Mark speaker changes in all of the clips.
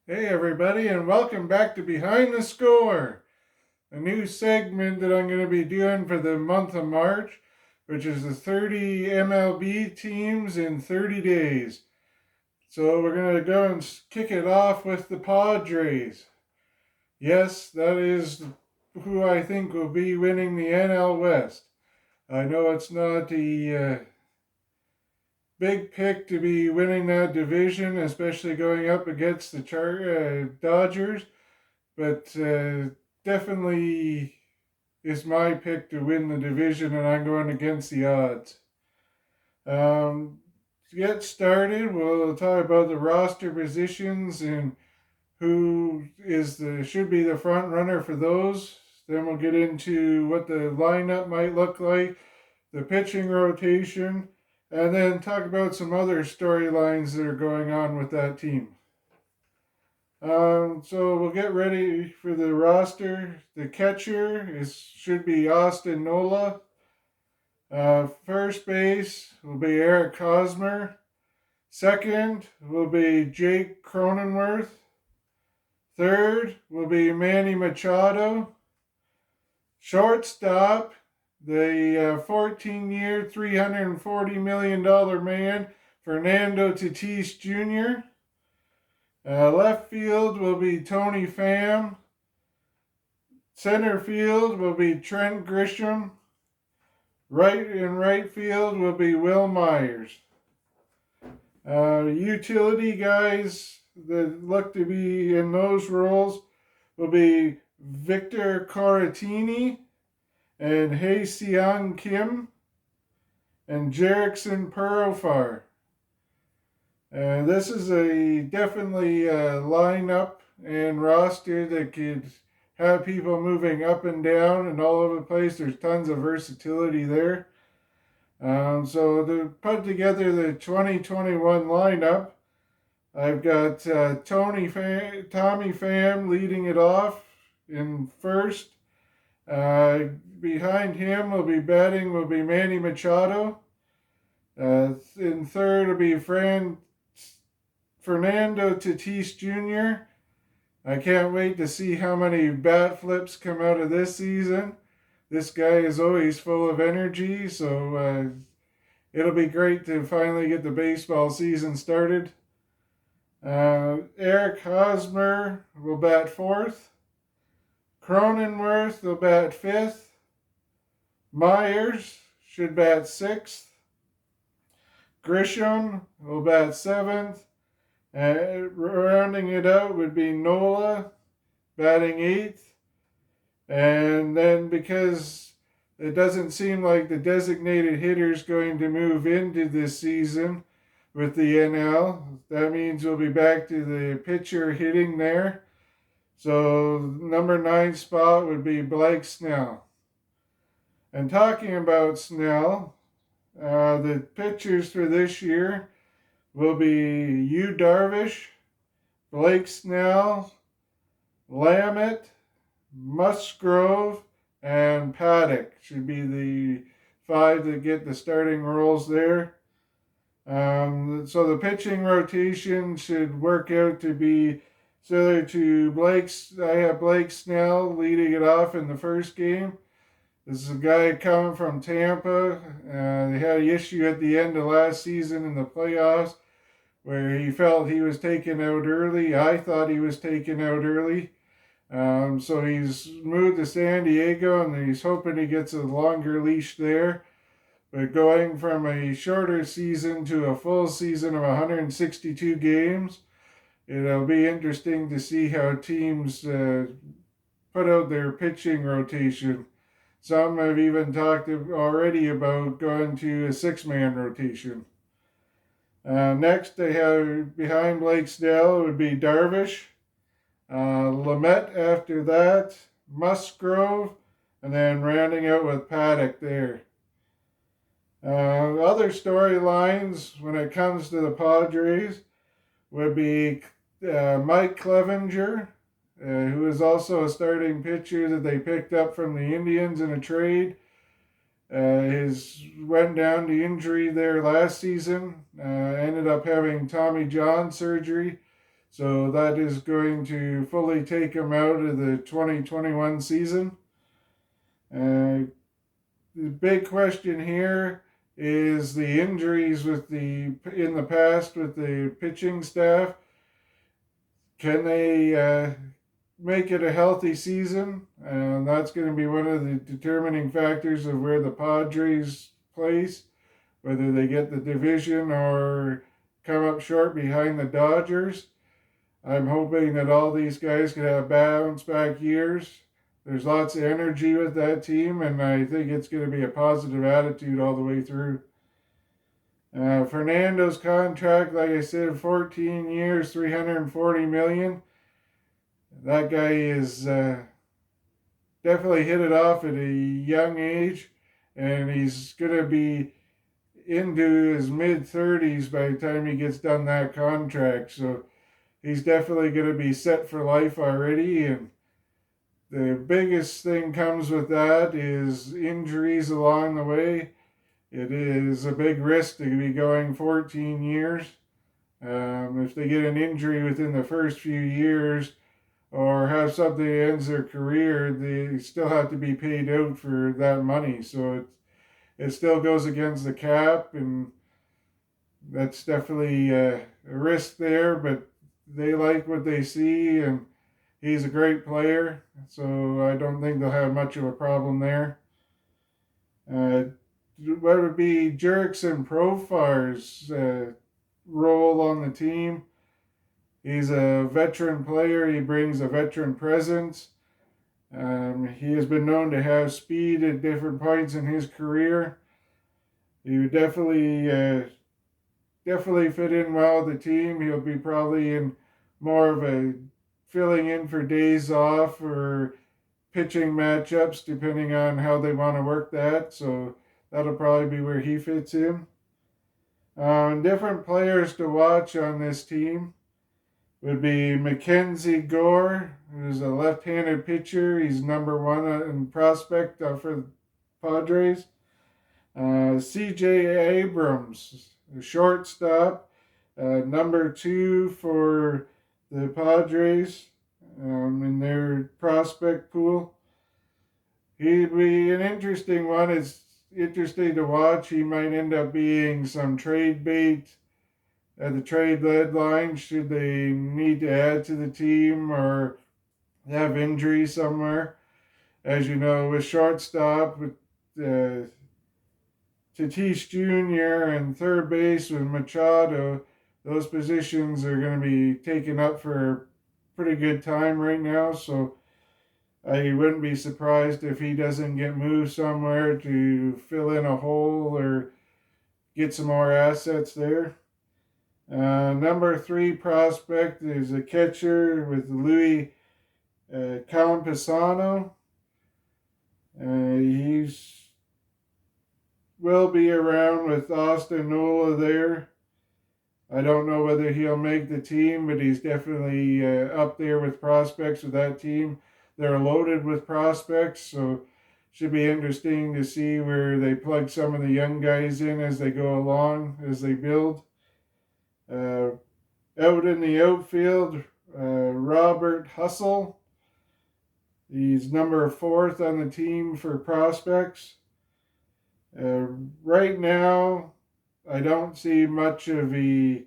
Speaker 1: Hey everybody, and welcome back to Behind the Score, a new segment that I'm going to be doing for the month of March, which is the 30 MLB teams in 30 days. So we're going to go and kick it off with the Padres. Yes, that is who I think will be winning the NL West. I know it's not the big pick to be winning that division, especially going up against the Dodgers. But definitely is my pick to win the division, and I'm going against the odds. To get started, we'll talk about the roster positions and who is the should be the front runner for those. Then we'll get into what the lineup might look like, the pitching rotation, and then talk about some other storylines that are going on with that team. So we'll get ready for the roster. The catcher should be Austin Nola. First base will be Eric Hosmer. Second will be Jake Cronenworth. Third will be Manny Machado. Shortstop, the 14-year, $340 million man, Fernando Tatis Jr. Left field will be Tony Pham. Center field will be Trent Grisham. Right field will be Will Myers. Utility guys that look to be in those roles will be Victor Caratini and Hae Seong Kim and Jerickson Profar. This is definitely a lineup and roster that could have people moving up and down and all over the place. There's tons of versatility there. So to put together the 2021 lineup, I've got Tommy Pham leading it off in first. Behind him will be Manny Machado. In third will be Fernando Tatis Jr. I can't wait to see how many bat flips come out of this season. This guy is always full of energy, so it'll be great to finally get the baseball season started. Eric Hosmer will bat fourth. Cronenworth will bat fifth. Myers should bat sixth. Grisham will bat seventh. Rounding it out would be Nola batting eighth. And then because it doesn't seem like the designated hitter is going to move into this season with the NL, that means we'll be back to the pitcher hitting there. So number 9 spot would be Blake Snell. And talking about Snell, the pitchers for this year will be Yu Darvish, Blake Snell, Lamet, Musgrove, and Paddock should be the 5 that get the starting roles there. So the pitching rotation should work out to be similar to I have Blake Snell leading it off in the first game. This is a guy coming from Tampa. They had an issue at the end of last season in the playoffs where he felt he was taken out early. I thought he was taken out early. So he's moved to San Diego and he's hoping he gets a longer leash there. But going from a shorter season to a full season of 162 games, it'll be interesting to see how teams put out their pitching rotation. Some have even talked already about going to a 6-man rotation. Next, they have behind Blake Snell would be Darvish, Lamet after that, Musgrove, and then rounding out with Paddock there. Other storylines when it comes to the Padres would be Mike Clevenger, who is also a starting pitcher that they picked up from the Indians in a trade. His went down to injury there last season. Ended up having Tommy John surgery. So that is going to fully take him out of the 2021 season. The big question here is the injuries in the past with the pitching staff. Can they make it a healthy season? And that's going to be one of the determining factors of where the Padres place, whether they get the division or come up short behind the Dodgers. I'm hoping that all these guys can have bounce back years. There's lots of energy with that team, and I think it's going to be a positive attitude all the way through. Fernando's contract, like I said, 14 years, $340 million. That guy is definitely hit it off at a young age, and he's going to be into his mid-30s by the time he gets done that contract. So he's definitely going to be set for life already, and the biggest thing comes with that is injuries along the way. It is a big risk to be going 14 years. If they get an injury within the first few years or have something that ends their career, they still have to be paid out for that money. So it still goes against the cap, and that's definitely a risk there, but they like what they see, and he's a great player, so I don't think they'll have much of a problem there. What would be Jurickson Profar's role on the team? He's a veteran player. He brings a veteran presence. He has been known to have speed at different points in his career. He would definitely fit in well with the team. He'll be probably in more of a filling in for days off or pitching matchups, depending on how they want to work that. So that'll probably be where he fits in. Different players to watch on this team would be Mackenzie Gore, who's a left-handed pitcher. He's number one in prospect for the Padres. C.J. Abrams, a shortstop, number 2 for the Padres in their prospect pool. He'd be an interesting one. It's interesting to watch. He might end up being some trade bait at the trade deadline should they need to add to the team or have injury somewhere. As you know, with shortstop, with Tatis Jr. and third base with Machado, those positions are going to be taken up for a pretty good time right now. So I wouldn't be surprised if he doesn't get moved somewhere to fill in a hole or get some more assets there. Number 3 prospect is a catcher with Louis Campusano. He's will be around with Austin Nola there. I don't know whether he'll make the team, but he's definitely up there with prospects with that team. They're loaded with prospects, so should be interesting to see where they plug some of the young guys in as they go along, as they build. Out in the outfield, Robert Hustle. He's number 4th on the team for prospects. Right now, I don't see much of a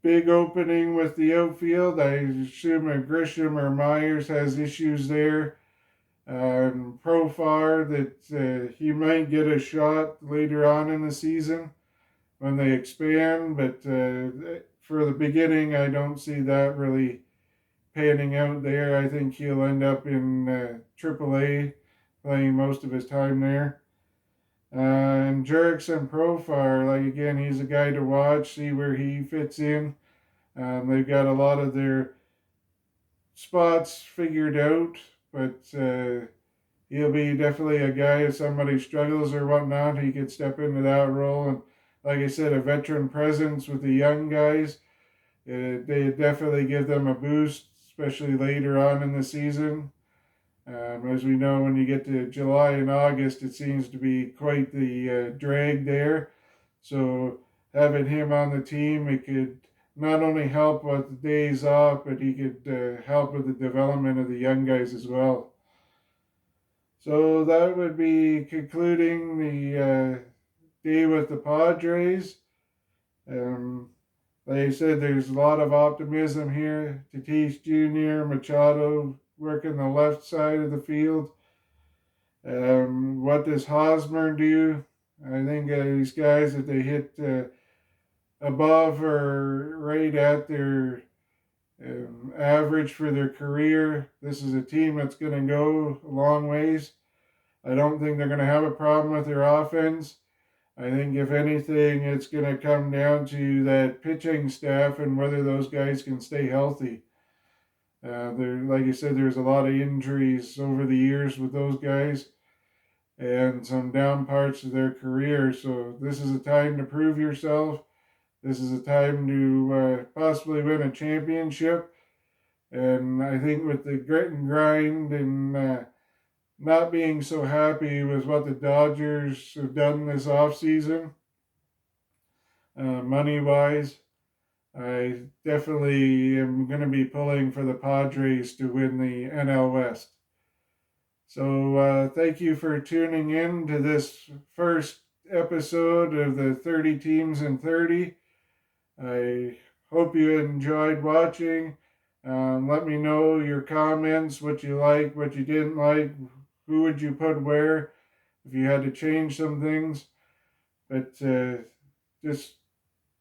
Speaker 1: big opening with the outfield. I assume Grisham or Myers has issues there. Profar that he might get a shot later on in the season when they expand, but for the beginning, I don't see that really panning out there. I think he'll end up in AAA, playing most of his time there. And Jurickson Profar, like again, he's a guy to watch, see where he fits in. They've got a lot of their spots figured out, but he'll be definitely a guy if somebody struggles or whatnot, he could step into that role. And like I said, a veteran presence with the young guys. They definitely give them a boost, especially later on in the season. As we know, when you get to July and August, it seems to be quite the drag there. So having him on the team, it could not only help with the days off, but he could help with the development of the young guys as well. So that would be concluding the day with the Padres. Like I said, there's a lot of optimism here. Tatis Jr., Machado working the left side of the field. What does Hosmer do? I think these guys, if they hit above or right at their average for their career, this is a team that's going to go a long ways. I don't think they're going to have a problem with their offense. I think if anything, it's going to come down to that pitching staff and whether those guys can stay healthy. Like you said, there's a lot of injuries over the years with those guys and some down parts of their career. So this is a time to prove yourself. This is a time to possibly win a championship. And I think with the grit and grind and not being so happy with what the Dodgers have done this offseason, money-wise, I definitely am going to be pulling for the Padres to win the NL West. So thank you for tuning in to this first episode of the 30 Teams in 30. I hope you enjoyed watching. Let me know your comments, what you liked, what you didn't like, who would you put where, if you had to change some things. But just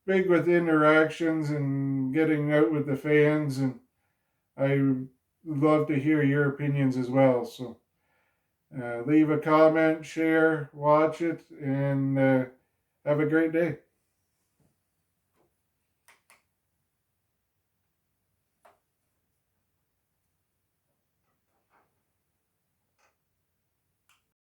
Speaker 1: big with interactions and getting out with the fans, and I would love to hear your opinions as well. So leave a comment, share, watch it, and have a great day.